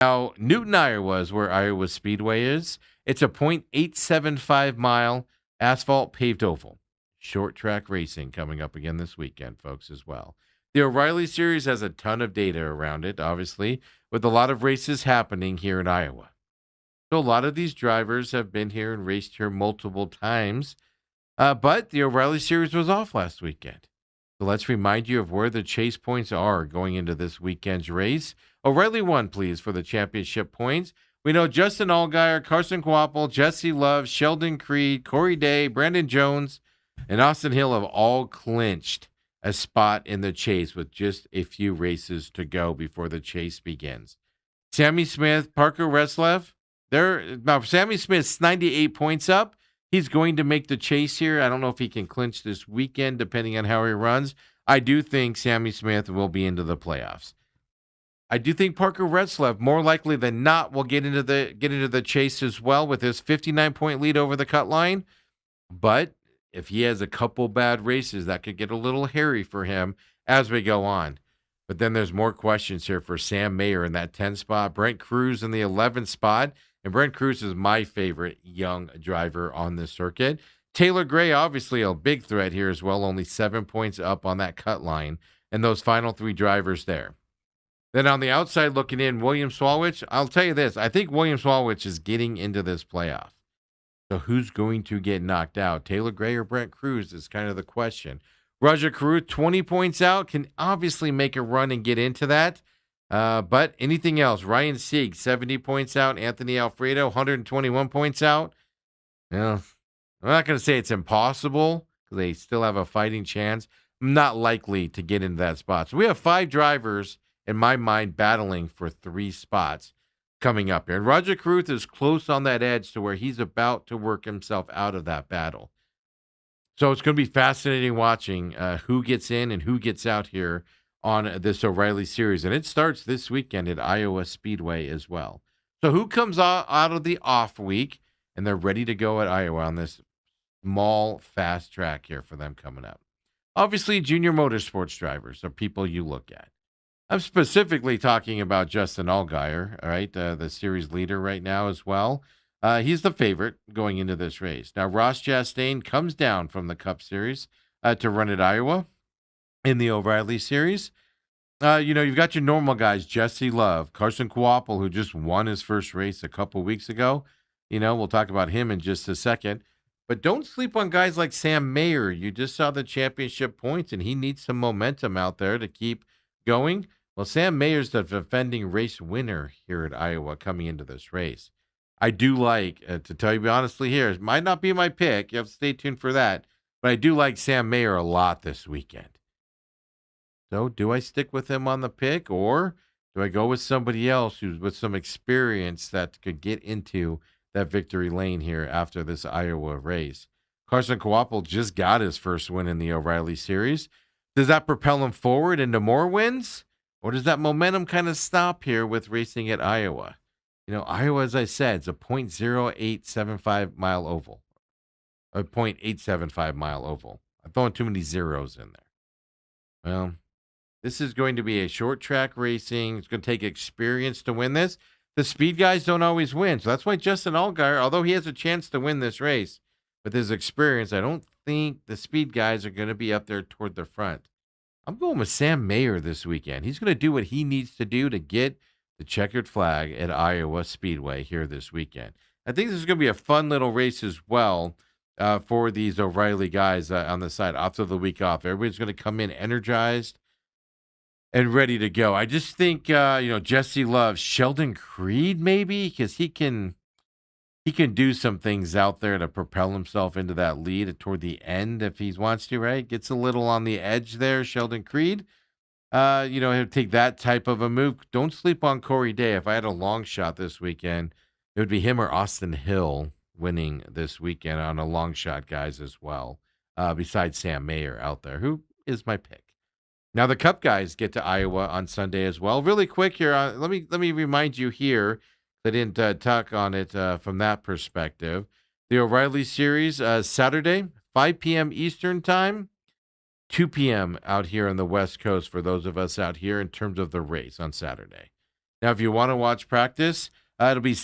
Now, Newton, Iowa is where Iowa Speedway is. It's a 0.875 mile asphalt paved oval. Short track racing coming up again this weekend, folks, as well. The O'Reilly Series has a ton of data around it, obviously, with a lot of races happening here in Iowa. So a lot of these drivers have been here and raced here multiple times, but the O'Reilly Series was off last weekend. So let's remind you of where the chase points are going into this weekend's race. O'Reilly won, please, for the championship points. We know Justin Allgaier, Carson Kvapil, Jesse Love, Sheldon Creed, Corey Day, Brandon Jones, and Austin Hill have all clinched a spot in the chase with just a few races to go before the chase begins. Sammy Smith, Parker Reslev, now Sammy Smith's 98 points up. He's going to make the chase here. I don't know if he can clinch this weekend, depending on how he runs. I do think Sammy Smith will be into the playoffs. I do think Parker Reslev, more likely than not, will get into the chase as well with his 59-point lead over the cut line. But if he has a couple bad races, that could get a little hairy for him as we go on. But then there's more questions here for Sam Mayer in that 10 spot, Brent Cruz in the 11th spot. And Brent Cruz is my favorite young driver on this circuit. Taylor Gray, obviously a big threat here as well, only 7 points up on that cut line. And those final three drivers there. Then on the outside looking in, William Swalwich, I'll tell you this. I think William Swalwich is getting into this playoff. So who's going to get knocked out? Taylor Gray or Brent Cruz is kind of the question. Roger Caruth, 20 points out, can obviously make a run and get into that. But anything else? Ryan Sieg, 70 points out. Anthony Alfredo, 121 points out. I'm not going to say it's impossible because they still have a fighting chance. Not likely to get into that spot. So we have 5 drivers, in my mind, battling for 3 spots coming up here. And Roger Caruth is close on that edge to where he's about to work himself out of that battle. So it's going to be fascinating watching who gets in and who gets out here on this O'Reilly Series. And it starts this weekend at Iowa Speedway as well. So who comes out of the off week and they're ready to go at Iowa on this small, fast track here for them coming up? Obviously, junior motorsports drivers are people you look at. I'm specifically talking about Justin Allgaier, all right, the series leader right now as well. He's the favorite going into this race. Now, Ross Chastain comes down from the Cup Series to run at Iowa in the O'Reilly Series. You've got your normal guys, Jesse Love, Carson Kvapil, who just won his first race a couple weeks ago. We'll talk about him in just a second. But don't sleep on guys like Sam Mayer. You just saw the championship points, and he needs some momentum out there to keep going. Well, Sam Mayer's the defending race winner here at Iowa coming into this race. I do like, to tell you honestly here, it might not be my pick. You have to stay tuned for that. But I do like Sam Mayer a lot this weekend. So do I stick with him on the pick, or do I go with somebody else who's with some experience that could get into that victory lane here after this Iowa race? Carson Kvapil just got his first win in the O'Reilly Series. Does that propel him forward into more wins? Or does that momentum kind of stop here with racing at Iowa? Iowa, as I said, is a 0.0875 mile oval. Or 0.875 mile oval. I'm throwing too many zeros in there. Well, this is going to be a short track racing. It's going to take experience to win this. The speed guys don't always win. So that's why Justin Allgaier, although he has a chance to win this race, with his experience, I don't think the speed guys are going to be up there toward the front. I'm going with Sam Mayer this weekend. He's going to do what he needs to do to get the checkered flag at Iowa Speedway here this weekend. I think this is going to be a fun little race as well for these O'Reilly guys on the side after the week off. Everybody's going to come in energized and ready to go. I just think, Jesse Love, Sheldon Creed maybe, because he can do some things out there to propel himself into that lead toward the end if he wants to, right? Gets a little on the edge there, Sheldon Creed. He'll take that type of a move. Don't sleep on Corey Day. If I had a long shot this weekend, it would be him or Austin Hill winning this weekend on a long shot, guys, as well, besides Sam Mayer out there, who is my pick. Now, the Cup guys get to Iowa on Sunday as well. Really quick here, let me remind you here, I didn't talk on it from that perspective. The O'Reilly Series, Saturday, 5 p.m. Eastern Time, 2 p.m. out here on the West Coast for those of us out here in terms of the race on Saturday. Now, if you want to watch practice, it'll be